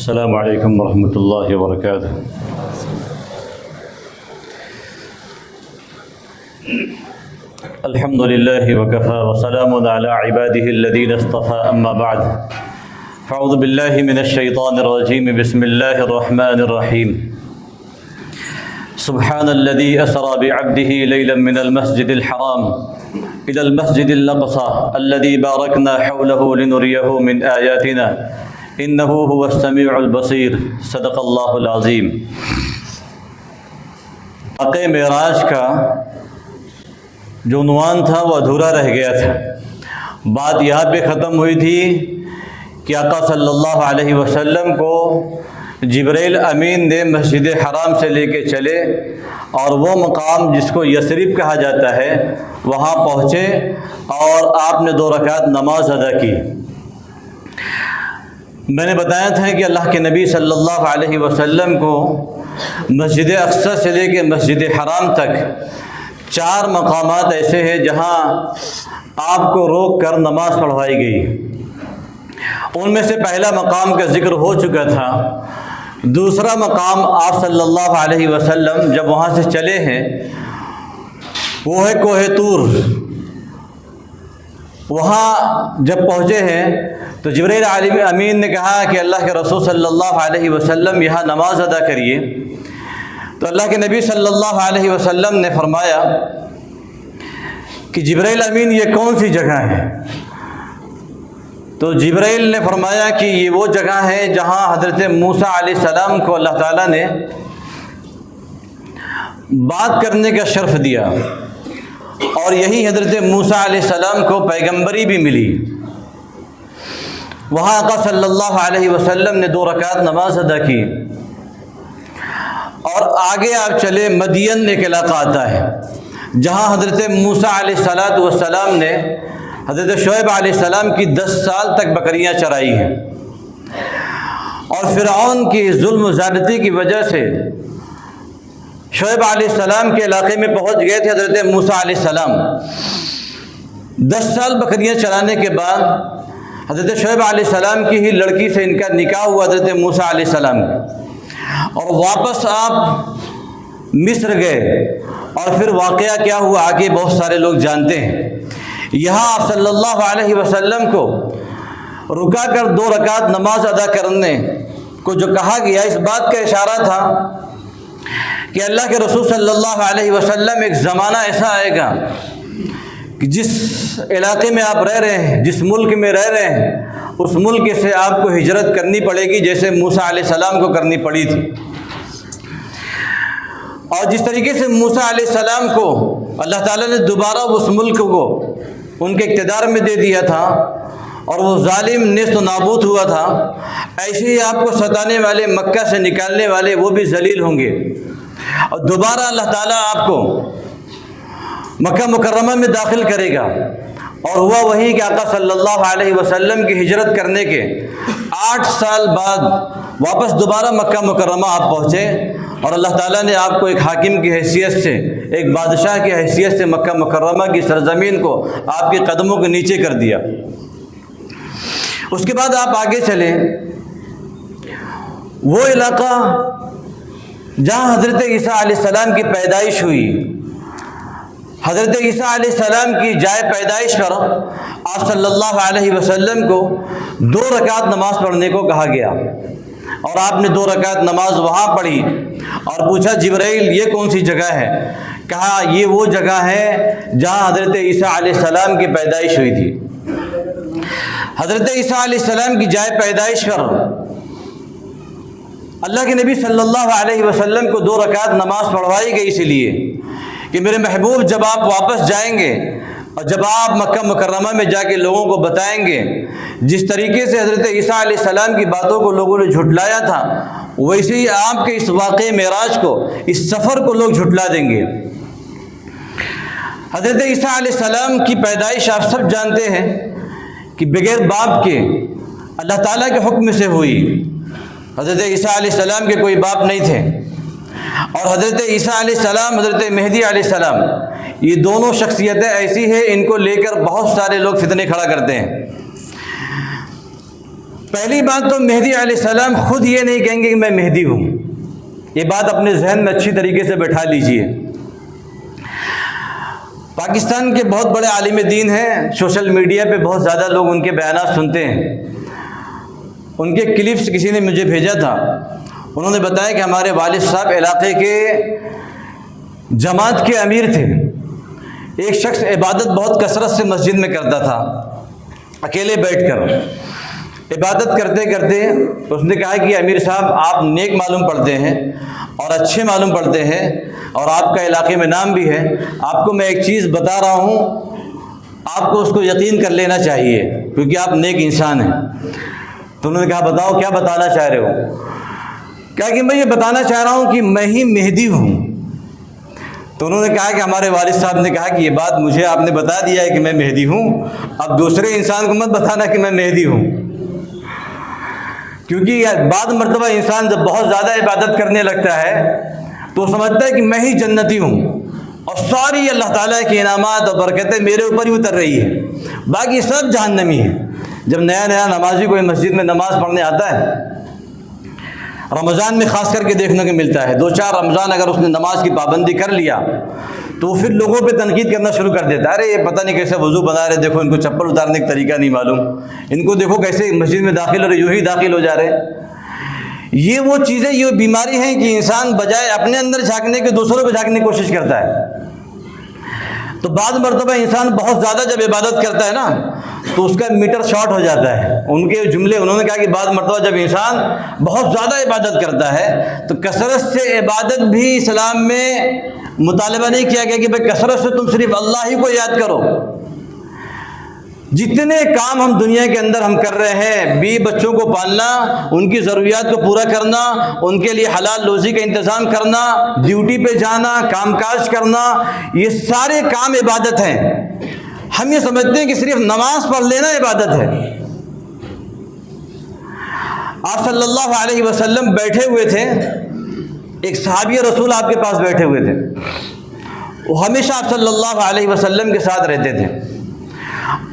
السلام علیکم ورحمۃ اللہ وبرکاتہ۔ الحمد للہ وکفی وسلام علی عبادہ الذین اصطفی، اما بعد فاعوذ باللہ من الشیطان الرجیم، بسم اللہ الرحمن الرحیم۔ سبحان الذی اسری بعبدہ لیلا من المسجد الحرام إلى المسجد الأقصى الذي باركنا حوله لنريه من آياتنا إنه هو السميع البصير، صدق اللہ العظیم۔ واقعہ معراج کا جو عنوان تھا وہ ادھورا رہ گیا تھا۔ بات یہاں پہ ختم ہوئی تھی کہ آقا صلی اللہ علیہ وسلم کو جبرائیل امین نے مسجد حرام سے لے کے چلے اور وہ مقام جس کو یثرب کہا جاتا ہے وہاں پہنچے اور آپ نے 2 رکعت نماز ادا کی۔ میں نے بتایا تھا کہ اللہ کے نبی صلی اللہ علیہ وسلم کو مسجد اقصی سے لے کے مسجد حرام تک 4 مقامات ایسے ہیں جہاں آپ کو روک کر نماز پڑھوائی گئی۔ ان میں سے پہلا مقام کا ذکر ہو چکا تھا۔ دوسرا مقام آپ صلی اللہ علیہ وسلم جب وہاں سے چلے ہیں وہ ہے کوہ طور۔ وہاں جب پہنچے ہیں تو جبرائیل امین نے کہا کہ اللہ کے رسول صلی اللہ علیہ وسلم یہاں نماز ادا کریے۔ تو اللہ کے نبی صلی اللہ علیہ وسلم نے فرمایا کہ جبرائیل امین یہ کون سی جگہ ہے؟ تو جبرائیل نے فرمایا کہ یہ وہ جگہ ہے جہاں حضرت موسیٰ علیہ السلام کو اللہ تعالیٰ نے بات کرنے کا شرف دیا، اور یہی حضرت موسیٰ علیہ السلام کو پیغمبری بھی ملی۔ وہاں آقا صلی اللہ علیہ وسلم نے 2 رکعت نماز ادا کی، اور آگے آپ چلے مدین ایک علاقہ آتا ہے جہاں حضرت موسیٰ علیہ السلام نے حضرت شعیب علیہ السلام کی 10 سال تک بکریاں چرائی ہیں، اور فرعون کی ظلم و زیادتی کی وجہ سے شعیب علیہ السلام کے علاقے میں پہنچ گئے تھے حضرت موسیٰ علیہ السلام۔ 10 سال بکریاں چرانے کے بعد حضرت شعیب علیہ السلام کی ہی لڑکی سے ان کا نکاح ہوا حضرت موسیٰ علیہ السلام، اور واپس آپ مصر گئے، اور پھر واقعہ کیا ہوا آگے بہت سارے لوگ جانتے ہیں۔ یہاں آپ صلی اللہ علیہ وسلم کو رکا کر 2 رکعت نماز ادا کرنے کو جو کہا گیا، اس بات کا اشارہ تھا کہ اللہ کے رسول صلی اللہ علیہ وسلم ایک زمانہ ایسا آئے گا کہ جس علاقے میں آپ رہ رہے ہیں، جس ملک میں رہ رہے ہیں، اس ملک سے آپ کو ہجرت کرنی پڑے گی جیسے موسیٰ علیہ السلام کو کرنی پڑی تھی۔ اور جس طریقے سے موسیٰ علیہ السلام کو اللہ تعالیٰ نے دوبارہ اس ملک کو ان کے اقتدار میں دے دیا تھا اور وہ ظالم نیست و نابود ہوا تھا، ایسے ہی آپ کو ستانے والے، مکہ سے نکالنے والے وہ بھی ذلیل ہوں گے، اور دوبارہ اللہ تعالیٰ آپ کو مکہ مکرمہ میں داخل کرے گا۔ اور ہوا وہی کہ آقا صلی اللہ علیہ وسلم کی ہجرت کرنے کے 8 سال بعد واپس دوبارہ مکہ مکرمہ آپ پہنچے، اور اللہ تعالیٰ نے آپ کو ایک حاکم کی حیثیت سے، ایک بادشاہ کی حیثیت سے مکہ مکرمہ کی سرزمین کو آپ کے قدموں کے نیچے کر دیا۔ اس کے بعد آپ آگے چلے، وہ علاقہ جہاں حضرت عیسیٰ علیہ السلام کی پیدائش ہوئی، حضرت عیسیٰ علیہ السلام کی جائے پیدائش پر آپ صلی اللہ علیہ وسلم کو 2 رکعت نماز پڑھنے کو کہا گیا، اور آپ نے 2 رکعت نماز وہاں پڑھی اور پوچھا جبرائیل یہ کون سی جگہ ہے؟ کہا یہ وہ جگہ ہے جہاں حضرت عیسیٰ علیہ السلام کی پیدائش ہوئی تھی۔ حضرت عیسیٰ علیہ السلام کی جائے پیدائش پر اللہ کے نبی صلی اللہ علیہ وسلم کو 2 رکعت نماز پڑھوائی گئی، اس لیے کہ میرے محبوب جب آپ واپس جائیں گے اور جب آپ مکہ مکرمہ میں جا کے لوگوں کو بتائیں گے جس طریقے سے حضرت عیسیٰ علیہ السلام کی باتوں کو لوگوں نے جھٹلایا تھا، ویسے ہی آپ کے اس واقعے معراج کو، اس سفر کو لوگ جھٹلا دیں گے۔ حضرت عیسیٰ علیہ السلام کی پیدائش آپ سب جانتے ہیں کہ بغیر باپ کے اللہ تعالیٰ کے حکم سے ہوئی۔ حضرت عیسیٰ علیہ السلام کے کوئی باپ نہیں تھے، اور حضرت عیسیٰ علیہ السلام، حضرت مہدی علیہ السلام، یہ دونوں شخصیتیں ایسی ہیں ان کو لے کر بہت سارے لوگ فتنے کھڑا کرتے ہیں۔ پہلی بات تو مہدی علیہ السلام خود یہ نہیں کہیں گے کہ میں مہدی ہوں، یہ بات اپنے ذہن میں اچھی طریقے سے بٹھا لیجئے۔ پاکستان کے بہت بڑے عالم دین ہیں، سوشل میڈیا پہ بہت زیادہ لوگ ان کے بیانات سنتے ہیں۔ ان کے کلپس کسی نے مجھے بھیجا تھا، انہوں نے بتایا کہ ہمارے والد صاحب علاقے کے جماعت کے امیر تھے۔ ایک شخص عبادت بہت کثرت سے مسجد میں کرتا تھا، اکیلے بیٹھ کر عبادت کرتے کرتے اس نے کہا کہ امیر صاحب آپ نیک معلوم پڑتے ہیں اور اچھے معلوم پڑتے ہیں اور آپ کا علاقے میں نام بھی ہے، آپ کو میں ایک چیز بتا رہا ہوں، آپ کو اس کو یقین کر لینا چاہیے کیونکہ آپ نیک انسان ہیں۔ تو انہوں نے کہا بتاؤ کیا بتانا چاہ رہے ہو؟ کہا کہ میں یہ بتانا چاہ رہا ہوں کہ میں ہی مہدی ہوں۔ تو انہوں نے کہا کہ ہمارے والد صاحب نے کہا کہ یہ بات مجھے آپ نے بتا دیا ہے کہ میں مہدی ہوں، اب دوسرے انسان کو مت بتانا کہ میں مہدی ہوں، کیونکہ بعض مرتبہ انسان جب بہت زیادہ عبادت کرنے لگتا ہے تو سمجھتا ہے کہ میں ہی جنتی ہوں اور ساری اللہ تعالیٰ کی انعامات اور برکتیں میرے اوپر ہی اتر رہی ہے، باقی سب جہنمی ہے۔ جب نیا نیا نمازی کوئی مسجد میں نماز پڑھنے آتا ہے، رمضان میں خاص کر کے دیکھنے کو ملتا ہے، 2-4 رمضان اگر اس نے نماز کی پابندی کر لیا تو پھر لوگوں پہ تنقید کرنا شروع کر دیتا ہے، ارے یہ پتہ نہیں کیسے وضو بنا رہے، دیکھو ان کو چپل اتارنے کا طریقہ نہیں معلوم، ان کو دیکھو کیسے مسجد میں داخل ہو رہے، یوں ہی داخل ہو جا رہے۔ یہ وہ چیزیں، یہ بیماری ہیں کہ انسان بجائے اپنے اندر جھانکنے کے دوسروں پہ جھانکنے کی کوشش کرتا ہے۔ تو بعض مرتبہ انسان بہت زیادہ جب عبادت کرتا ہے نا تو اس کا میٹر شارٹ ہو جاتا ہے۔ ان کے جملے، انہوں نے کہا کہ بعض مرتبہ جب انسان بہت زیادہ عبادت کرتا ہے تو کثرت سے عبادت بھی اسلام میں مطالبہ نہیں کیا گیا کہ بھائی کثرت سے تم صرف اللہ ہی کو یاد کرو۔ جتنے کام ہم دنیا کے اندر ہم کر رہے ہیں، بیوی بچوں کو پالنا، ان کی ضروریات کو پورا کرنا، ان کے لیے حلال روزی کا انتظام کرنا، ڈیوٹی پہ جانا، کام کاج کرنا، یہ سارے کام عبادت ہیں۔ ہم یہ سمجھتے ہیں کہ صرف نماز پڑھ لینا عبادت ہے۔ آپ صلی اللہ علیہ وسلم بیٹھے ہوئے تھے، ایک صحابی رسول آپ کے پاس بیٹھے ہوئے تھے، وہ ہمیشہ آپ صلی اللہ علیہ وسلم کے ساتھ رہتے تھے،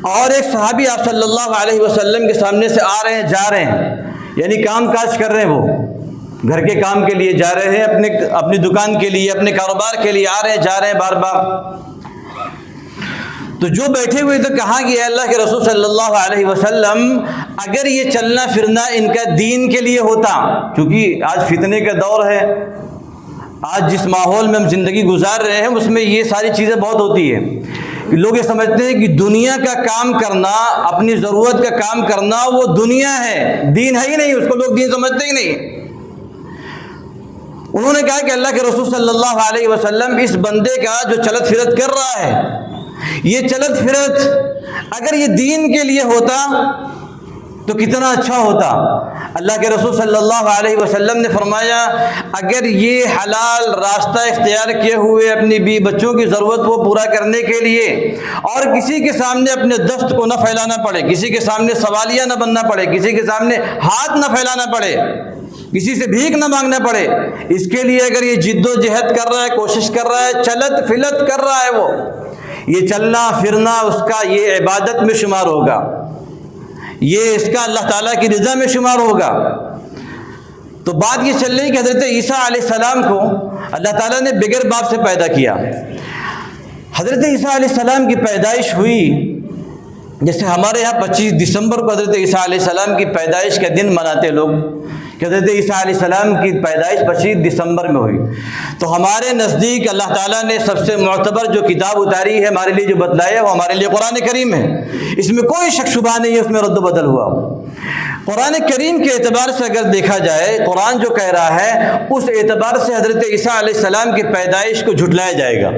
اور ایک صحابی آپ صلی اللہ علیہ وسلم کے سامنے سے آ رہے ہیں، جا رہے ہیں، یعنی کام کاج کر رہے ہیں، وہ گھر کے کام کے لیے جا رہے ہیں، اپنی دکان کے لیے، اپنے کاروبار کے لیے آ رہے ہیں، جا رہے ہیں بار بار۔ تو جو بیٹھے ہوئے تو کہا کہ اے اللہ کے رسول صلی اللہ علیہ وسلم، اگر یہ چلنا پھرنا ان کا دین کے لیے ہوتا، کیونکہ آج فتنے کا دور ہے، آج جس ماحول میں ہم زندگی گزار رہے ہیں اس میں یہ ساری چیزیں بہت ہوتی ہیں، لوگ یہ سمجھتے ہیں کہ دنیا کا کام کرنا، اپنی ضرورت کا کام کرنا وہ دنیا ہے، دین ہے ہی نہیں، اس کو لوگ دین سمجھتے ہی نہیں۔ انہوں نے کہا کہ اللہ کے رسول صلی اللہ علیہ وسلم، اس بندے کا جو چلت پھرت کر رہا ہے، یہ چلت پھرت اگر یہ دین کے لیے ہوتا تو کتنا اچھا ہوتا۔ اللہ کے رسول صلی اللہ علیہ وسلم نے فرمایا، اگر یہ حلال راستہ اختیار کیے ہوئے اپنی بیوی بچوں کی ضرورت کو پورا کرنے کے لیے اور کسی کے سامنے اپنے دست کو نہ پھیلانا پڑے، کسی کے سامنے سوالیہ نہ بننا پڑے، کسی کے سامنے ہاتھ نہ پھیلانا پڑے، کسی سے بھیک نہ مانگنا پڑے، اس کے لیے اگر یہ جد و جہد کر رہا ہے، کوشش کر رہا ہے، چلت پھلت کر رہا ہے، وہ یہ چلنا پھرنا اس کا یہ عبادت میں شمار ہوگا، یہ اس کا اللہ تعالیٰ کی رضا میں شمار ہوگا۔ تو بات یہ چل رہی کہ حضرت عیسیٰ علیہ السلام کو اللہ تعالیٰ نے بغیر باپ سے پیدا کیا۔ حضرت عیسیٰ علیہ السلام کی پیدائش ہوئی، جیسے ہمارے یہاں 25 دسمبر کو حضرت عیسیٰ علیہ السلام کی پیدائش کا دن مناتے لوگ، کہ حضرت عیسیٰ علیہ السلام کی پیدائش 25 دسمبر میں ہوئی، تو ہمارے نزدیک اللہ تعالیٰ نے سب سے معتبر جو کتاب اتاری ہے ہمارے لیے، جو بتلایا وہ ہمارے لیے قرآن کریم ہے، اس میں کوئی شک شبہ نہیں ہے اس میں رد و بدل ہوا۔ قرآن کریم کے اعتبار سے اگر دیکھا جائے، قرآن جو کہہ رہا ہے اس اعتبار سے حضرت عیسیٰ علیہ السلام کی پیدائش کو جھٹلایا جائے گا،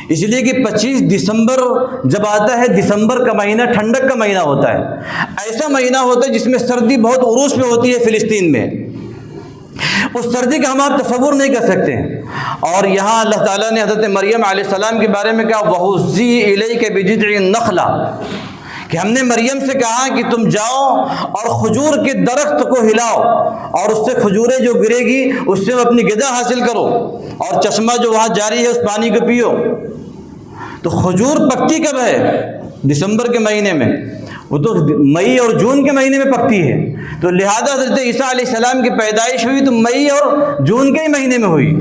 اس لیے کہ 25 دسمبر جب آتا ہے، دسمبر کا مہینہ ٹھنڈک کا مہینہ ہوتا ہے، ایسا مہینہ ہوتا ہے جس میں سردی بہت عروج پہ ہوتی ہے فلسطین میں، اس سردی کا ہم آپ تصور نہیں کر سکتے ہیں۔ اور یہاں اللہ تعالیٰ نے حضرت مریم علیہ السلام کے بارے میں کہا وَهُزِّي إِلَيْكَ بِجِذْعِ النَّخْلَةِ، کہ ہم نے مریم سے کہا کہ تم جاؤ اور کھجور کے درخت کو ہلاؤ اور اس سے کھجوریں جو گرے گی اس سے اپنی غذا حاصل کرو، اور چشمہ جو وہاں جاری ہے اس پانی کو پیو۔ تو کھجور پکتی کب ہے؟ دسمبر کے مہینے میں۔ وہ تو مئی اور جون کے مہینے میں پکتی ہے، تو لہذا حضرت عیسیٰ علیہ السلام کی پیدائش ہوئی تو مئی اور جون کے ہی مہینے میں ہوئی۔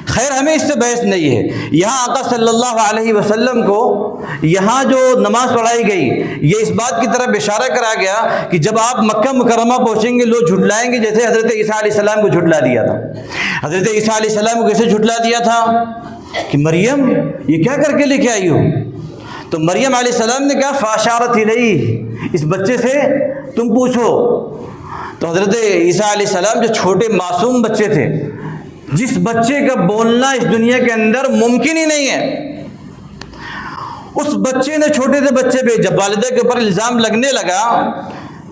خیر ہمیں اس سے بحث نہیں ہے۔ یہاں آقا صلی اللہ علیہ وسلم کو یہاں جو نماز پڑھائی گئی یہ اس بات کی طرف اشارہ کرا گیا کہ جب آپ مکہ مکرمہ پہنچیں گے لوگ جھٹلائیں گے، جیسے حضرت عیسیٰ علیہ السلام کو جھٹلا دیا تھا۔ حضرت عیسیٰ علیہ السلام کو کیسے جھٹلا دیا تھا کہ مریم یہ کیا کر کے لے کے آئی ہو؟ تو مریم علیہ السلام نے کہا فاشارت الیہ، اس بچے سے تم پوچھو۔ تو حضرت عیسیٰ علیہ السلام جو چھوٹے معصوم بچے تھے، جس بچے کا بولنا اس دنیا کے اندر ممکن ہی نہیں ہے، اس بچے نے چھوٹے سے بچے پہ جب والدہ کے اوپر الزام لگنے لگا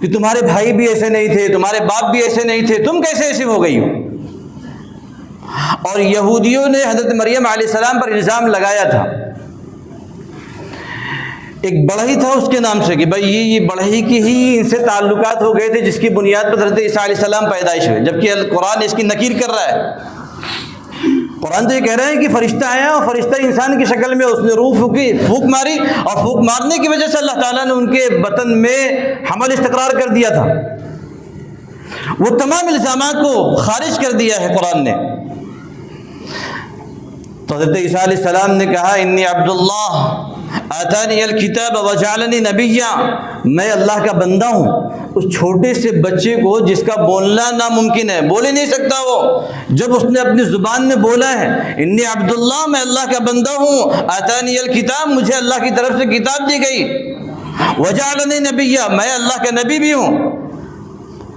کہ تمہارے بھائی بھی ایسے نہیں تھے، تمہارے باپ بھی ایسے نہیں تھے، تم کیسے ایسے ہو گئی ہو؟ اور یہودیوں نے حضرت مریم علیہ السلام پر الزام لگایا تھا، ایک بڑھئی تھا اس کے نام سے کہ بھائی یہ بڑھئی کی ہی ان سے تعلقات ہو گئے تھے جس کی بنیاد پر حضرت عیسیٰ علیہ السلام پیدائش ہوئے، جبکہ قرآن اس کی نکیر کر رہا ہے۔ قرآن تو یہ کہہ رہے ہیں کہ فرشتہ آیا اور فرشتہ انسان کی شکل میں، اس نے روح پھونک ماری اور پھونک مارنے کی وجہ سے اللہ تعالیٰ نے ان کے بطن میں حمل استقرار کر دیا تھا۔ وہ تمام الزامات کو خارج کر دیا ہے قرآن نے۔ تو حضرت عیسیٰ علیہ السلام نے کہا انی عبداللہ آتانی الکتاب وجعلنی نبیا، میں اللہ کا بندہ ہوں۔ اس چھوٹے سے بچے کو جس کا بولنا ناممکن ہے، بول ہی نہیں سکتا وہ، جب اس نے اپنی زبان میں بولا ہے انی عبداللہ، میں اللہ کا بندہ ہوں، آتانی الکتاب، مجھے اللہ کی طرف سے کتاب دی گئی، وجعلنی نبیا، میں اللہ کا نبی بھی ہوں،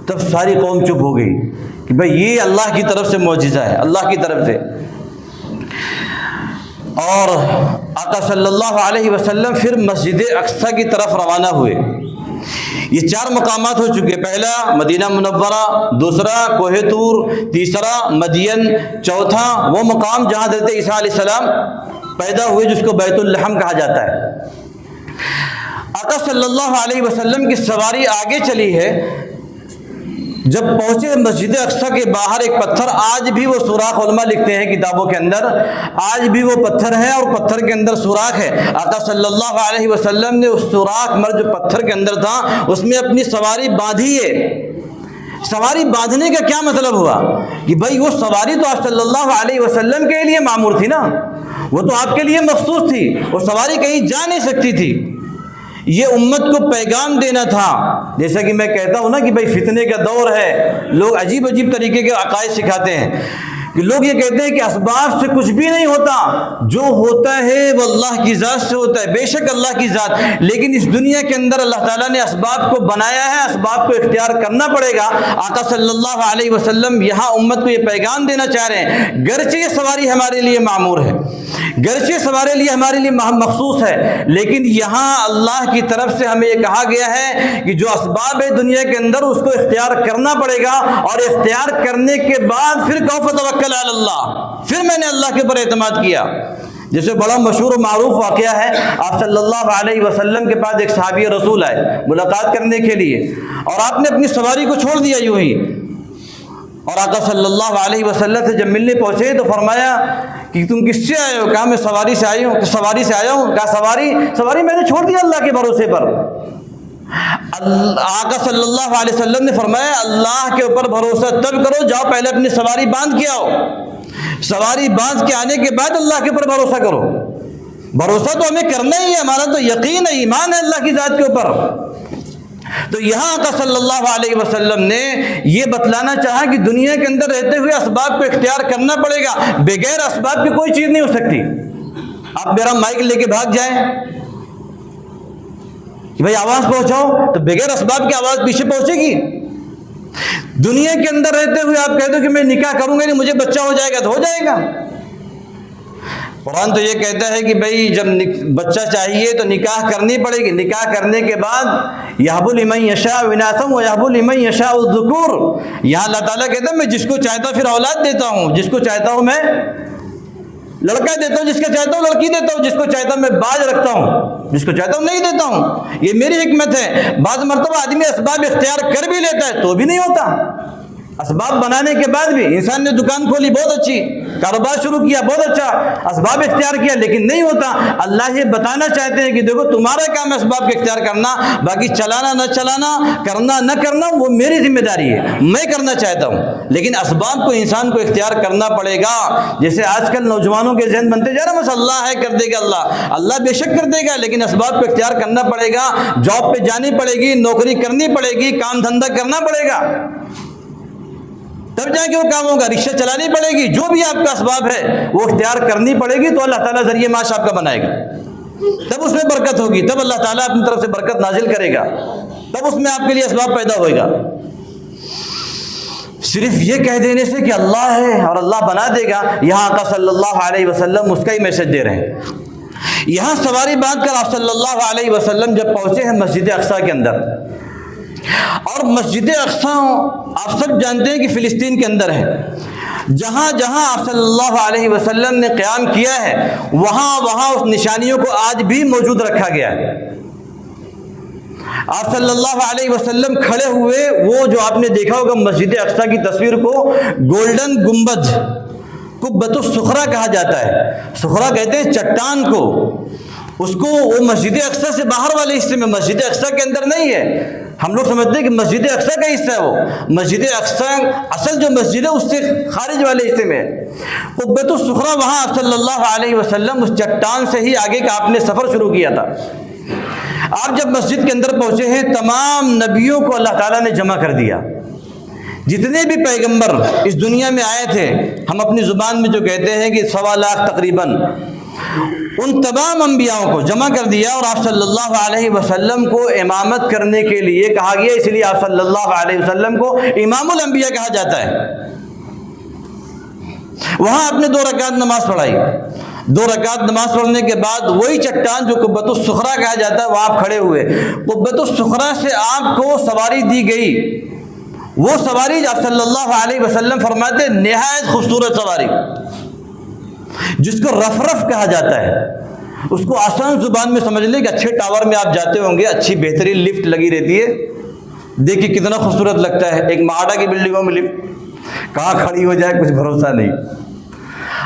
تب ساری قوم چپ ہو گئی کہ بھئی یہ اللہ کی طرف سے معجزہ ہے، اللہ کی طرف سے۔ اور آقا صلی اللہ علیہ وسلم پھر مسجد اقصی کی طرف روانہ ہوئے۔ یہ 4 مقامات ہو چکے، پہلا مدینہ منورہ، دوسرا کوہ طور، تیسرا مدین، چوتھا وہ مقام جہاں حضرت عیسیٰ علیہ السلام پیدا ہوئے جس کو بیت اللحم کہا جاتا ہے۔ آقا صلی اللہ علیہ وسلم کی سواری آگے چلی ہے، جب پہنچے مسجد اقصی کے باہر ایک پتھر، آج بھی وہ سوراخ، علماء لکھتے ہیں کتابوں کے اندر، آج بھی وہ پتھر ہے اور پتھر کے اندر سوراخ ہے۔ آقا صلی اللہ علیہ وسلم نے اس سوراخ جو پتھر کے اندر تھا اس میں اپنی سواری باندھی ہے۔ سواری باندھنے کا کیا مطلب ہوا کہ بھائی وہ سواری تو آپ صلی اللہ علیہ وسلم کے لیے معمور تھی نا، وہ تو آپ کے لیے مخصوص تھی، وہ سواری کہیں جا نہیں سکتی تھی۔ یہ امت کو پیغام دینا تھا، جیسا کہ میں کہتا ہوں نا کہ بھائی فتنے کا دور ہے، لوگ عجیب عجیب طریقے کے عقائد سکھاتے ہیں کہ لوگ یہ کہتے ہیں کہ اسباب سے کچھ بھی نہیں ہوتا، جو ہوتا ہے وہ اللہ کی ذات سے ہوتا ہے۔ بے شک اللہ کی ذات، لیکن اس دنیا کے اندر اللہ تعالیٰ نے اسباب کو بنایا ہے، اسباب کو اختیار کرنا پڑے گا۔ آقا صلی اللہ علیہ وسلم یہاں امت کو یہ پیغام دینا چاہ رہے ہیں، گرچہ یہ سواری ہمارے لیے معمور ہے، گرچہ سوارے لیے ہمارے لیے مخصوص ہے، لیکن یہاں اللہ کی طرف سے ہمیں یہ کہا گیا ہے کہ جو اسباب ہے دنیا کے اندر اس کو اختیار کرنا پڑے گا، اور اختیار کرنے کے بعد پھر کہو فتوکل علی اللہ، پھر میں نے اللہ کے اوپر اعتماد کیا۔ جیسے بڑا مشہور و معروف واقعہ ہے، آپ صلی اللہ علیہ وسلم کے پاس ایک صحابی رسول آئے ملاقات کرنے کے لیے، اور آپ نے اپنی سواری کو چھوڑ دیا یوں ہی، اور آقا صلی اللہ علیہ وسلم سے جب ملنے پہنچے تو فرمایا کہ تم کس سے آئے ہو؟ کہا میں سواری سے آیا ہوں۔ کہا سواری میں نے چھوڑ دیا اللہ کے بھروسے پر۔ آقا صلی اللہ علیہ وسلم نے فرمایا اللہ کے اوپر بھروسہ تب کرو، جاؤ پہلے اپنی سواری باندھ کے آؤ، سواری باندھ کے آنے کے بعد اللہ کے اوپر بھروسہ کرو۔ بھروسہ تو ہمیں کرنا ہی ہے، ہمارا تو یقین ہے، ایمان ہے اللہ کی ذات کے اوپر۔ تو یہاں آقا صلی اللہ علیہ وسلم نے یہ بتلانا چاہا کہ دنیا کے اندر رہتے ہوئے اسباب کو اختیار کرنا پڑے گا، بغیر اسباب کی کوئی چیز نہیں ہو سکتی۔ آپ میرا مائک لے کے بھاگ جائیں کہ بھائی آواز پہنچاؤ، تو بغیر اسباب کی آواز پیچھے پہنچے گی؟ دنیا کے اندر رہتے ہوئے آپ کہہ دو کہ میں نکاح کروں گا، نہیں مجھے بچہ ہو جائے گا، تو ہو جائے گا۔ قرآن تو یہ کہتا ہے کہ بھائی جب بچہ چاہیے تو نکاح کرنی پڑے گی، نکاح کرنے کے بعد یہب لمن یشاء اناثا ویہب لمن یشاء الذکور، یہاں اللہ تعالیٰ کہتا ہے میں جس کو چاہتا ہوں پھر اولاد دیتا ہوں، جس کو چاہتا ہوں میں لڑکا دیتا ہوں، جس کو چاہتا ہوں لڑکی دیتا ہوں، جس کو چاہتا ہوں میں باز رکھتا ہوں، جس کو چاہتا ہوں نہیں دیتا ہوں، یہ میری حکمت ہے۔ بعض مرتبہ آدمی اسباب اختیار کر بھی لیتا ہے تو بھی نہیں ہوتا، اسباب بنانے کے بعد بھی۔ انسان نے دکان کھولی بہت اچھی، کاروبار شروع کیا، بہت اچھا، اسباب اختیار کیا، لیکن نہیں ہوتا۔ اللہ یہ بتانا چاہتے ہیں کہ دیکھو تمہارا کام ہے اسباب کا اختیار کرنا، باقی چلانا نہ چلانا، کرنا نہ کرنا وہ میری ذمہ داری ہے، میں کرنا چاہتا ہوں، لیکن اسباب کو انسان کو اختیار کرنا پڑے گا۔ جیسے آج کل نوجوانوں کے ذہن بنتے جا رہا ہے بس اللہ ہے کر دے گا، اللہ بے شک کر دے گا، لیکن اسباب کو اختیار کرنا پڑے گا، جاب پہ جانی پڑے گی، نوکری کرنی پڑے گی، کام دھندا کرنا پڑے گا، تب جا کے وہ کام ہوگا، رکشہ چلانی پڑے گی، جو بھی آپ کا اسباب ہے وہ اختیار کرنی پڑے گی، تو اللہ تعالیٰ ذریعہ معاش آپ کا بنائے گا، تب اس میں برکت ہوگی، تب اللہ تعالیٰ اپنی طرف سے برکت نازل کرے گا، تب اس میں آپ کے لیے اسباب پیدا ہوئے گا۔ صرف یہ کہہ دینے سے کہ اللہ ہے اور اللہ بنا دے گا، یہاں آقا صلی اللہ علیہ وسلم اس کا ہی میسج دے رہے ہیں۔ یہاں سواری باندھ کر آپ صلی اللہ علیہ وسلم جب پہنچے ہیں مسجد اقصیٰ کے اندر، اور مسجد اقصیٰ آپ سب جانتے ہیں کہ فلسطین کے اندر ہے، جہاں جہاں آپ صلی اللہ علیہ وسلم نے قیام کیا ہے وہاں اس نشانیوں کو آج بھی موجود رکھا گیا ہے۔ آپ صلی اللہ علیہ وسلم کھڑے ہوئے، وہ جو آپ نے دیکھا ہوگا مسجد اقصیٰ کی تصویر کو گولڈن گنبد قبۃ الصخرہ کہا جاتا ہے، صخرہ کہتے ہیں چٹان کو، اس کو وہ مسجد اقصیٰ سے باہر والے حصے میں، مسجد اقصیٰ کے اندر نہیں ہے۔ ہم لوگ سمجھتے ہیں کہ مسجد اقصیٰ کا حصہ ہے، وہ مسجد اقصیٰ اصل جو مسجد ہے اس سے خارج والے حصے میں قبۃ الصخرہ، وہاں آپ صلی اللہ علیہ وسلم اس چٹان سے ہی آگے کا آپ نے سفر شروع کیا تھا۔ آپ جب مسجد کے اندر پہنچے ہیں، تمام نبیوں کو اللہ تعالیٰ نے جمع کر دیا، جتنے بھی پیغمبر اس دنیا میں آئے تھے، ہم اپنی زبان میں جو کہتے ہیں کہ 1.25 لاکھ تقریباً، ان تمام انبیاءوں کو جمع کر دیا، اور آپ صلی اللہ علیہ وسلم کو امامت کرنے کے لیے کہا گیا، اس لیے آپ صلی اللہ علیہ وسلم کو امام الانبیاء کہا جاتا ہے۔ وہاں آپ نے 2 رکعت نماز پڑھائی، 2 رکعت نماز پڑھنے کے بعد وہی چٹان جو قبۃ الصخرہ کہا جاتا ہے وہاں آپ کھڑے ہوئے، قبۃ الصخرہ سے آپ کو سواری دی گئی، وہ سواری آپ صلی اللہ علیہ وسلم فرماتے نہایت خوبصورت سواری، جس کو رفرف کہا جاتا ہے، اس کو آسان زبان میں سمجھ لیں کہ اچھے ٹاور میں آپ جاتے ہوں گے، اچھی بہترین لفٹ لگی رہتی ہے، دیکھیے کتنا خوبصورت لگتا ہے، ایک ماڈا کی بلڈنگوں میں لفٹ کہاں کھڑی ہو جائے کچھ بھروسہ نہیں،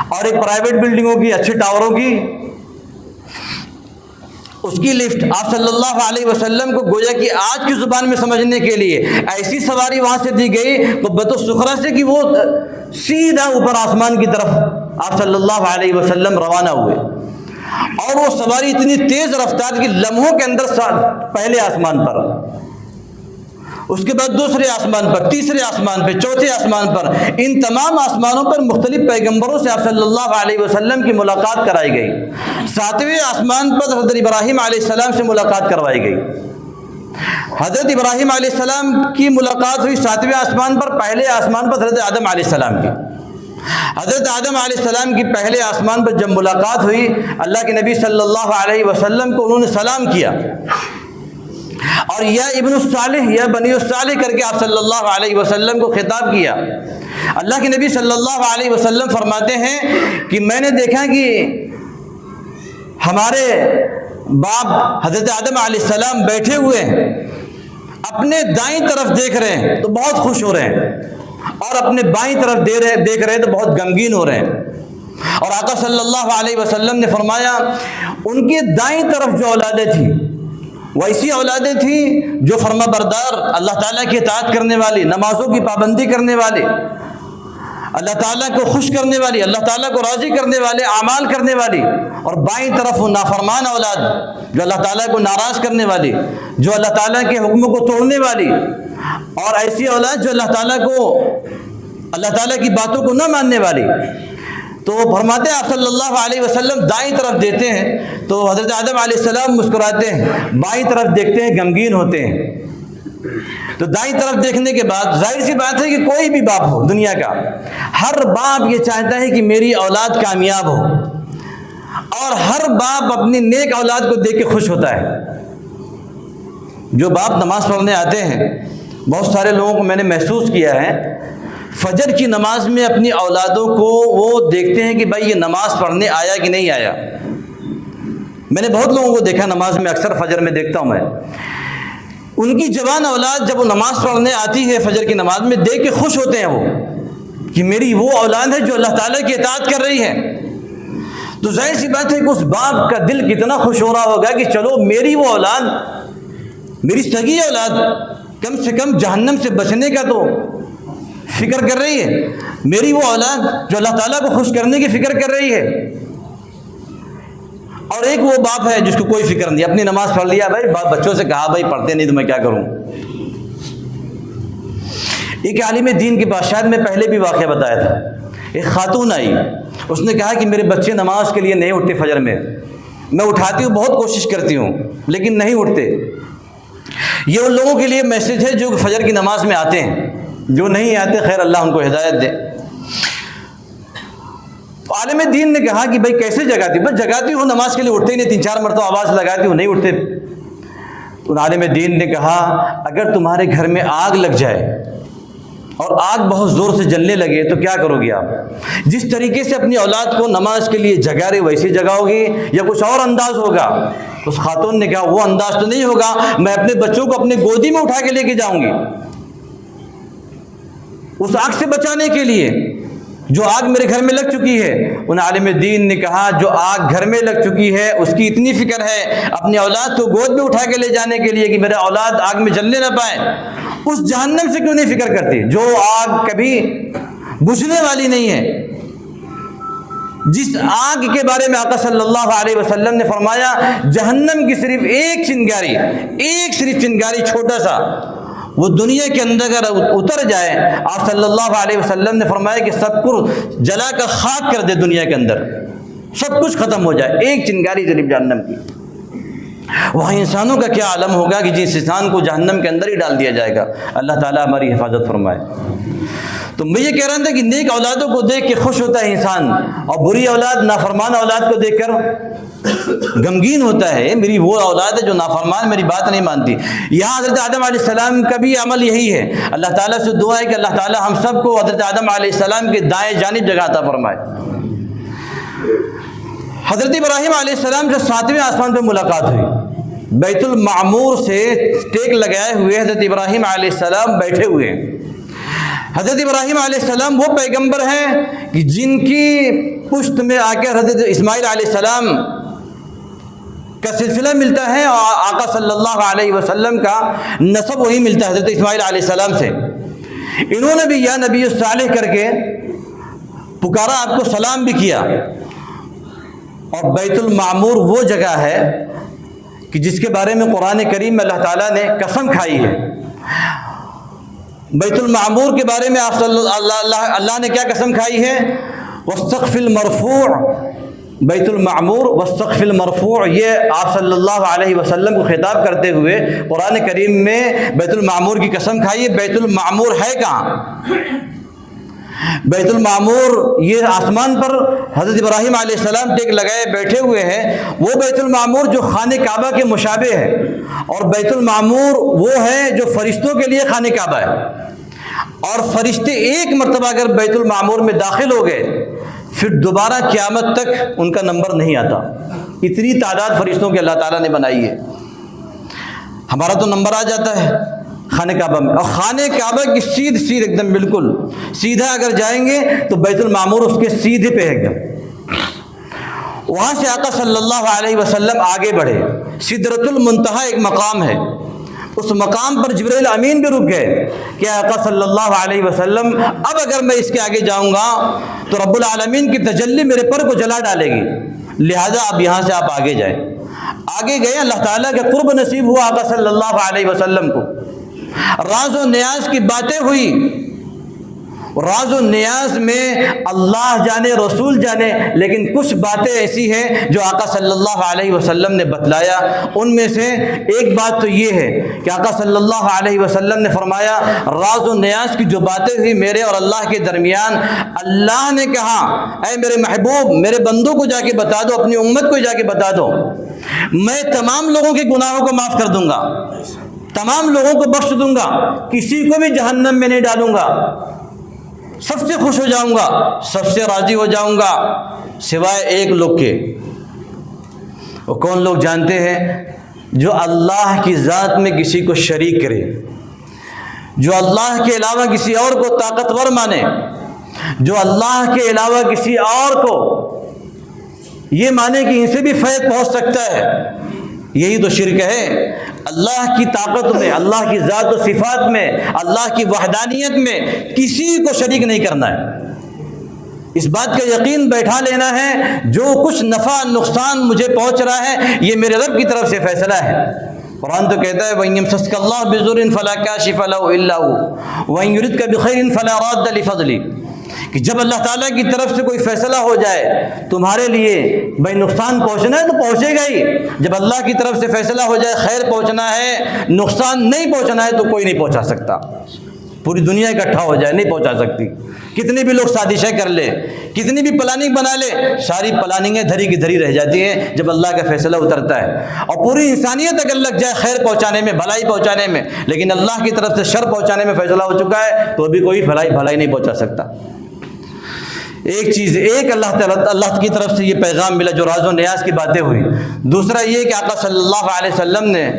اور ایک پرائیویٹ بلڈنگوں کی، اچھے ٹاوروں کی اس کی لفٹ، آپ صلی اللہ علیہ وسلم کو گویا کہ آج کی زبان میں سمجھنے کے لیے ایسی سواری وہاں سے دی گئی قبۃ الصخرہ سے کہ وہ سیدھا اوپر آسمان کی طرف آپ صلی اللہ علیہ وسلم روانہ ہوئے، اور وہ سواری اتنی تیز رفتار کی لمحوں کے اندر پہلے آسمان پر، اس کے بعد دوسرے آسمان پر، تیسرے آسمان پہ، چوتھے آسمان پر، ان تمام آسمانوں پر مختلف پیغمبروں سے آپ صلی اللہ علیہ وسلم کی ملاقات کرائی گئی۔ 7ویں آسمان پر حضرت ابراہیم علیہ السلام سے ملاقات کروائی گئی۔ حضرت ابراہیم علیہ السلام کی ملاقات ہوئی 7ویں آسمان پر، پہلے آسمان پر حضرت آدم علیہ السلام کی، حضرت آدم علیہ السلام کی پہلے آسمان پر جب ملاقات ہوئی، اللہ کے نبی صلی اللہ علیہ وسلم کو انہوں نے سلام کیا، اور یا ابن الصالح یا بنی الصالح کر کے آپ صلی اللہ علیہ وسلم کو خطاب کیا۔ اللہ کے نبی صلی اللہ علیہ وسلم فرماتے ہیں کہ میں نے دیکھا کہ ہمارے باپ حضرت آدم علیہ السلام بیٹھے ہوئے ہیں، اپنے دائیں طرف دیکھ رہے ہیں تو بہت خوش ہو رہے ہیں، اور اپنے بائیں طرف دیکھ رہے ہیں تو بہت غمگین ہو رہے ہیں۔ اور آقا صلی اللہ علیہ وسلم نے فرمایا ان کے دائیں طرف جو اولادیں تھیں وہ ایسی اولادیں تھیں جو فرما بردار، اللہ تعالیٰ کی اطاعت کرنے والی، نمازوں کی پابندی کرنے والے، اللہ تعالیٰ کو خوش کرنے والی، اللہ تعالیٰ کو راضی کرنے والے اعمال کرنے والی، اور بائیں طرف وہ نافرمان اولاد جو اللہ تعالیٰ کو ناراض کرنے والی، جو اللہ تعالیٰ کے حکموں کو توڑنے والی، اور ایسی اولاد جو اللہ تعالیٰ کی باتوں کو نہ ماننے والی۔ تو وہ فرماتے ہیں آپ صلی اللہ علیہ وسلم دائیں طرف دیتے ہیں تو حضرت آدم علیہ السلام مسکراتے ہیں، بائیں طرف دیکھتے ہیں غمگین ہوتے ہیں۔ تو دائیں طرف دیکھنے کے بعد ظاہر سی بات ہے کہ کوئی بھی باپ ہو دنیا کا، ہر باپ یہ چاہتا ہے کہ میری اولاد کامیاب ہو، اور ہر باپ اپنی نیک اولاد کو دیکھ کے خوش ہوتا ہے۔ جو باپ نماز پڑھنے آتے ہیں، بہت سارے لوگوں کو میں نے محسوس کیا ہے، فجر کی نماز میں اپنی اولادوں کو وہ دیکھتے ہیں کہ بھائی یہ نماز پڑھنے آیا کہ نہیں آیا۔ میں نے بہت لوگوں کو دیکھا نماز میں، اکثر فجر میں دیکھتا ہوں میں، ان کی جوان اولاد جب وہ نماز پڑھنے آتی ہے فجر کی نماز میں، دیکھ کے خوش ہوتے ہیں وہ کہ میری وہ اولاد ہے جو اللہ تعالیٰ کی اطاعت کر رہی ہے، تو ظاہر سی بات ہے کہ اس باپ کا دل کتنا خوش ہو رہا ہوگا کہ چلو میری وہ اولاد، میری سگی اولاد کم سے کم جہنم سے بچنے کا تو فکر کر رہی ہے، میری وہ اولاد جو اللہ تعالیٰ کو خوش کرنے کی فکر کر رہی ہے۔ اور ایک وہ باپ ہے جس کو کوئی فکر نہیں، اپنی نماز پڑھ لیا، بھائی بچوں سے کہا بھائی پڑھتے نہیں تو میں کیا کروں۔ ایک عالم دین کے پاس، شاید میں پہلے بھی واقعہ بتایا تھا، ایک خاتون آئی، اس نے کہا کہ میرے بچے نماز کے لیے نہیں اٹھتے فجر میں اٹھاتی ہوں، بہت کوشش کرتی ہوں لیکن نہیں اٹھتے۔ یہ ان لوگوں کے لیے میسج ہے جو فجر کی نماز میں آتے ہیں، جو نہیں آتے خیر اللہ ان کو ہدایت دے۔ عالم دین نے کہا کہ بھائی کیسے جگاتی؟ بس جگاتی ہوں، نماز کے لیے اٹھتے ہی نہیں، 3-4 مرتبہ آواز لگاتی ہوں نہیں اٹھتے۔ تو عالم دین نے کہا اگر تمہارے گھر میں آگ لگ جائے اور آگ بہت زور سے جلنے لگے تو کیا کرو گے آپ؟ جس طریقے سے اپنی اولاد کو نماز کے لیے جگا رہے ویسے جگاؤ گے یا کچھ اور انداز ہوگا؟ اس خاتون نے کہا وہ انداز تو نہیں ہوگا، میں اپنے بچوں کو اپنے گودی میں اٹھا کے لے کے جاؤں گی اس آگ سے بچانے کے لیے جو آگ میرے گھر میں لگ چکی ہے۔ ان عالم دین نے کہا جو آگ گھر میں لگ چکی ہے اس کی اتنی فکر ہے اپنی اولاد کو گود میں اٹھا کے لے جانے کے لیے کہ میرا اولاد آگ میں جلنے نہ پائے، اس جہنم سے کیوں نہیں فکر کرتی جو آگ کبھی بجھنے والی نہیں ہے؟ جس آگ کے بارے میں آقا صلی اللہ علیہ وسلم نے فرمایا جہنم کی صرف ایک چنگاری چھوٹا سا وہ دنیا کے اندر اگر اتر جائے، آپ صلی اللہ علیہ وسلم نے فرمایا کہ سب کچھ جلا کر خاک کر دے، دنیا کے اندر سب کچھ ختم ہو جائے، ایک چنگاری صرف جہنم کی۔ وہاں انسانوں کا کیا عالم ہوگا کہ جس انسان کو جہنم کے اندر ہی ڈال دیا جائے گا۔ اللہ تعالیٰ ہماری حفاظت فرمائے۔ تو میں یہ کہہ رہا تھا کہ نیک اولادوں کو دیکھ کے خوش ہوتا ہے انسان، اور بری اولاد نافرمان اولاد کو دیکھ کر غمگین ہوتا ہے، میری وہ اولاد ہے جو نافرمان میری بات نہیں مانتی۔ یہاں حضرت آدم علیہ السلام کا بھی عمل یہی ہے۔ اللہ تعالیٰ سے دعا ہے کہ اللہ تعالیٰ ہم سب کو حضرت آدم علیہ السلام کے دائیں جانب جگہ عطا فرمائے۔ حضرت ابراہیم علیہ السلام سے 7ویں آسمان پہ ملاقات ہوئی، بیت المعمور سے ٹیک لگائے ہوئے حضرت ابراہیم علیہ السلام بیٹھے ہوئے ہیں۔ حضرت ابراہیم علیہ السلام وہ پیغمبر ہیں کہ جن کی پشت میں آ کر حضرت اسماعیل علیہ السلام کا سلسلہ ملتا ہے، اور آقا صلی اللہ علیہ وسلم کا نسب وہی ملتا ہے حضرت اسماعیل علیہ السلام سے۔ انہوں نے بھی یا نبی الصالح کر کے پکارا، آپ کو سلام بھی کیا۔ اور بیت المعمور وہ جگہ ہے کہ جس کے بارے میں قرآن کریم میں اللہ تعالیٰ نے قسم کھائی ہے۔ بیت المعمور کے بارے میں آپ اللہ نے کیا قسم کھائی ہے؟ والسقف المرفوع، بیت المعمور والسقف المرفوع، یہ آپ صلی اللہ علیہ وسلم کو خطاب کرتے ہوئے قرآن کریم میں بیت المعمور کی قسم کھائی ہے۔ بیت المعمور ہے کہاں؟ بیت المعمور یہ آسمان پر حضرت ابراہیم علیہ السلام ٹیک لگائے بیٹھے ہوئے ہیں، وہ بیت المعمور جو خانہ کعبہ کے مشابہ ہے، اور بیت المعمور وہ ہے جو فرشتوں کے لیے خانہ کعبہ ہے۔ اور فرشتے ایک مرتبہ اگر بیت المعمور میں داخل ہو گئے پھر دوبارہ قیامت تک ان کا نمبر نہیں آتا، اتنی تعداد فرشتوں کی اللہ تعالیٰ نے بنائی ہے۔ ہمارا تو نمبر آ جاتا ہے خانہ کعبہ میں، اور خانہ کعبہ کی سیدھ ایک دم بالکل سیدھا اگر جائیں گے تو بیت المعمور اس کے سیدھے پہ ہے۔ وہاں سے آقا صلی اللہ علیہ وسلم آگے بڑھے، سدرۃ المنتہا ایک مقام ہے، اس مقام پر جبرائیل امین بھی رک گئے کہ آقا صلی اللہ علیہ وسلم اب اگر میں اس کے آگے جاؤں گا تو رب العالمین کی تجلی میرے پر کو جلا ڈالے گی، لہذا اب یہاں سے آپ آگے جائیں۔ آگے گئے، اللہ تعالیٰ کا قرب نصیب ہوا آقا صلی اللہ علیہ وسلم کو، راز و نیاز کی باتیں ہوئی۔ راز و نیاز میں اللہ جانے رسول جانے، لیکن کچھ باتیں ایسی ہیں جو آقا صلی اللہ علیہ وسلم نے بتلایا۔ ان میں سے ایک بات تو یہ ہے کہ آقا صلی اللہ علیہ وسلم نے فرمایا راز و نیاز کی جو باتیں ہوئی میرے اور اللہ کے درمیان، اللہ نے کہا اے میرے محبوب میرے بندوں کو جا کے بتا دو، اپنی امت کو جا کے بتا دو، میں تمام لوگوں کے گناہوں کو معاف کر دوں گا، تمام لوگوں کو بخش دوں گا، کسی کو بھی جہنم میں نہیں ڈالوں گا، سب سے خوش ہو جاؤں گا، سب سے راضی ہو جاؤں گا، سوائے ایک لوگ کے۔ وہ کون لوگ جانتے ہیں؟ جو اللہ کی ذات میں کسی کو شریک کرے، جو اللہ کے علاوہ کسی اور کو طاقتور مانے، جو اللہ کے علاوہ کسی اور کو یہ مانے کہ ان سے بھی فیض پہنچ سکتا ہے، یہی تو شرک ہے۔ اللہ کی طاقت میں، اللہ کی ذات و صفات میں، اللہ کی وحدانیت میں کسی کو شریک نہیں کرنا ہے۔ اس بات کا یقین بیٹھا لینا ہے جو کچھ نفع نقصان مجھے پہنچ رہا ہے یہ میرے رب کی طرف سے فیصلہ ہے۔ قرآن تو کہتا ہے وَإِن يَمْسَسْكَ اللَّهُ بِضُرٍّ فَلَا كَاشِفَ لَهُ إِلَّا هُوَ وَإِن يُرِدْكَ بِخَيْرٍ فَلَا رَادَّ لِفَضْلِهِ، کہ جب اللہ تعالیٰ کی طرف سے کوئی فیصلہ ہو جائے تمہارے لیے بھائی نقصان پہنچنا ہے تو پہنچے گا ہی، جب اللہ کی طرف سے فیصلہ ہو جائے خیر پہنچنا ہے نقصان نہیں پہنچنا ہے تو کوئی نہیں پہنچا سکتا۔ پوری دنیا اکٹھا ہو جائے نہیں پہنچا سکتی، کتنی بھی لوگ سازشیں کر لے، کتنی بھی پلاننگ بنا لے، ساری پلاننگیں دھری کی دھری رہ جاتی ہیں جب اللہ کا فیصلہ اترتا ہے۔ اور پوری انسانیت اگر لگ جائے خیر پہنچانے میں، بھلائی پہنچانے میں، لیکن اللہ کی طرف سے شر پہنچانے میں فیصلہ ہو چکا ہے تو ابھی کوئی بھلائی نہیں پہنچا سکتا۔ ایک چیز، ایک اللہ کی طرف سے یہ پیغام ملا جو راز و نیاز کی باتیں ہوئی۔ دوسرا یہ کہ آقا صلی اللہ علیہ وسلم نے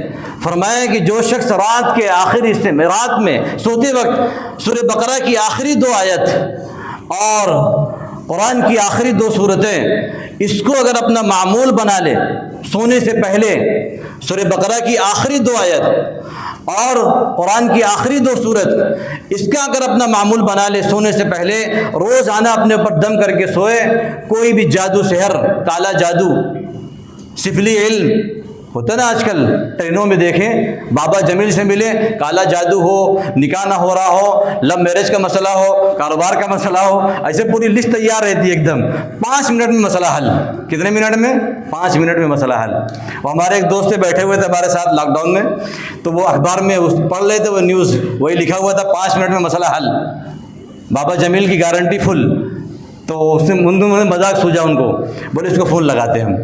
فرمایا کہ جو شخص رات کے آخری حصے میں، رات میں سوتے وقت سورہ بقرہ کی آخری 2 آیت اور قرآن کی آخری 2 سورتیں اس کو اگر اپنا معمول بنا لے، سونے سے پہلے سورہ بقرہ کی آخری 2 آیت اور قرآن کی آخری 2 سورت، اس کا اگر اپنا معمول بنا لے سونے سے پہلے، روزانہ اپنے اوپر دم کر کے سوئے، کوئی بھی جادو سحر، کالا جادو، سفلی علم ہوتا ہے نا آج کل ٹرینوں میں دیکھیں، بابا جمیل سے ملے، کالا جادو ہو، نکاح نہ ہو رہا ہو، لو میرج کا مسئلہ ہو، کاروبار کا مسئلہ ہو، ایسے پوری لسٹ تیار رہتی ہے ایک دم، 5 منٹ میں مسئلہ حل۔ کتنے منٹ میں؟ 5 منٹ میں مسئلہ حل۔ وہ ہمارے ایک دوست سے بیٹھے ہوئے تھے ہمارے ساتھ لاک ڈاؤن میں، تو وہ اخبار میں پڑھ رہے تھے، وہ نیوز وہی لکھا ہوا تھا 5 منٹ میں مسئلہ حل، بابا جمیل کی گارنٹی فل۔ تو اس نے مذاق سوجا ان کو، بولے اس کو فون لگاتے ہم۔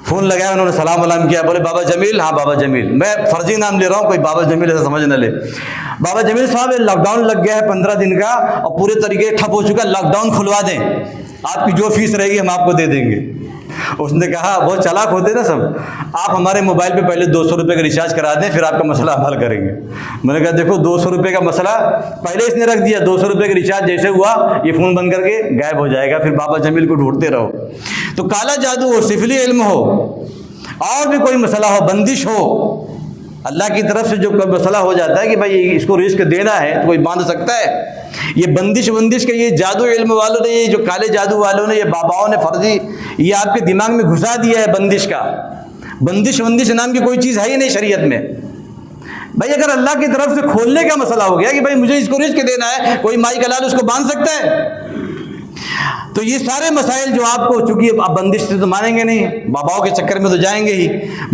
فون لگایا، انہوں نے سلام ولام کیا، بولے بابا جمیل؟ ہاں بابا جمیل، میں فرضی نام لے رہا ہوں، کوئی بابا جمیل ایسا سمجھ نہ لے۔ بابا جمیل صاحب لاک ڈاؤن لگ گیا ہے 15 دن کا اور پورے طریقے ٹھپ ہو چکا، لاک ڈاؤن کھلوا دیں، آپ کی جو فیس رہے گی ہم آپ کو دے دیں گے۔ اس نے کہا بہت چالاک ہوتے نا سب، آپ ہمارے موبائل پہ پہلے 200 روپے کا ریچارج کرا دیں پھر آپ کا مسئلہ حل کریں گے۔ میں نے کہا دیکھو 200 روپے کا مسئلہ پہلے اس نے رکھ دیا، 200 روپے کا ریچارج جیسے ہوا یہ فون بند کر کے غائب ہو جائے گا، پھر بابا جمیل کو ڈھونڈتے رہو۔ تو کالا جادو ہو، سفلی علم ہو، اور بھی کوئی مسئلہ ہو، بندش ہو، اللہ کی طرف سے جو مسئلہ ہو جاتا ہے کہ بھائی اس کو رزق دینا ہے تو کوئی باندھ سکتا ہے، یہ بندش کے یہ جادو علم والوں نے، یہ جو کالے جادو والوں نے، یہ باباؤں نے فرضی یہ آپ کے دماغ میں گھسا دیا ہے بندش کا۔ بندش نام کی کوئی چیز ہے ہی نہیں شریعت میں۔ بھائی اگر اللہ کی طرف سے کھولنے کا مسئلہ ہو گیا کہ بھائی مجھے اس کو رزق دینا ہے، کوئی مائی کا لال اس کو باندھ سکتا ہے؟ تو یہ سارے مسائل جو آپ کو، چونکہ آپ بندش سے تو مانیں گے نہیں، باباؤں کے چکر میں تو جائیں گے ہی،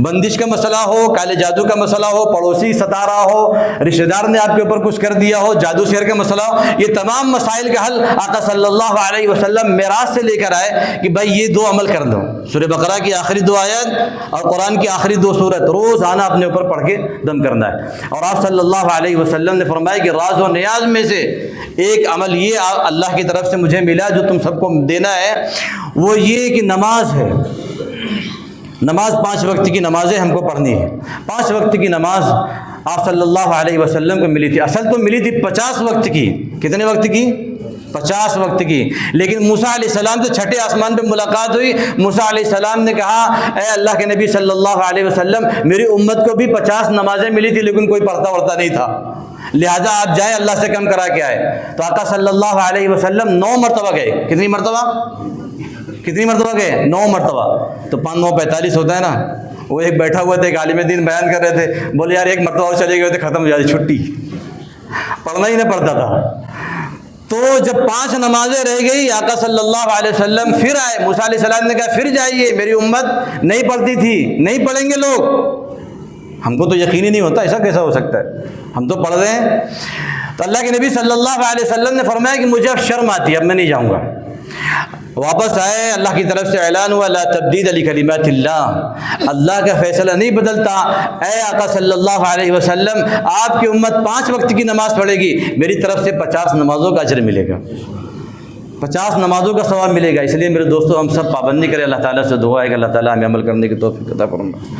بندش کا مسئلہ ہو، کالے جادو کا مسئلہ ہو، پڑوسی ستا رہا ہو، رشتہ دار نے آپ کے اوپر کچھ کر دیا ہو، جادو سحر کا مسئلہ ہو، یہ تمام مسائل کا حل آقا صلی اللہ علیہ وسلم معراج سے لے کر آئے کہ بھائی یہ 2 عمل کر دو، سورہ بقرہ کی آخری 2 آیت اور قرآن کی آخری 2 سورت روزانہ اپنے اوپر پڑھ کے دم کرنا ہے۔ اور آپ صلی اللہ علیہ وسلم نے فرمایا کہ راز و نیاز میں سے ایک عمل یہ اللہ کی طرف سے مجھے ملا جو تم سب کو دینا ہے، وہ یہ کہ نماز ہے۔ نماز 5 وقت کی نمازیں ہم کو پڑھنی ہے۔ 5 وقت کی نماز آپ صلی اللہ علیہ وسلم کو ملی تھی، اصل تو ملی تھی 50 وقت کی۔ کتنے وقت کی؟ 50 وقت کی۔ لیکن موسیٰ علیہ السلام سے چھٹے آسمان پہ ملاقات ہوئی، موسیٰ علیہ السلام نے کہا اے اللہ کے نبی صلی اللہ علیہ وسلم، میری امت کو بھی 50 نمازیں ملی تھی لیکن کوئی پڑھتا وڑھتا نہیں تھا، لہذا آپ جائیں اللہ سے کم کرا کے آئے۔ تو آقا صلی اللہ علیہ وسلم 9 مرتبہ گئے۔ کتنی مرتبہ گئے؟ 9 مرتبہ۔ تو 5 9 45 ہوتا ہے نا۔ وہ ایک بیٹھا ہوا تھا، ایک عالم دین بیان کر رہے تھے، بولے یار 1 مرتبہ اور چلے گئے تو ختم ہو جاتی چھٹی، پڑھنا ہی نہ پڑتا تھا۔ تو جب 5 نمازیں رہ گئی، آقا صلی اللہ علیہ وسلم پھر آئے، موسیٰ علیہ السلام نے کہا پھر جائیے، میری امت نہیں پڑھتی تھی، نہیں پڑھیں گے لوگ۔ ہم کو تو یقین ہی نہیں ہوتا ایسا کیسا ہو سکتا ہے، ہم تو پڑھ رہے ہیں۔ تو اللہ کے نبی صلی اللہ علیہ وسلم نے فرمایا کہ مجھے اب شرم آتی ہے، اب میں نہیں جاؤں گا۔ واپس آئے، اللہ کی طرف سے اعلان ہوا لا تبدیل لکلمات اللہ، اللہ کا فیصلہ نہیں بدلتا۔ اے آقا صلی اللہ علیہ وسلم، آپ کی امت 5 وقت کی نماز پڑھے گی، میری طرف سے 50 نمازوں کا اجر ملے گا، 50 نمازوں کا ثواب ملے گا۔ اس لیے میرے دوستو ہم سب پابندی کریں، اللہ تعالیٰ سے دعا ہے کہ اللہ تعالیٰ ہمیں عمل کرنے کی توفیق عطا فرمائے۔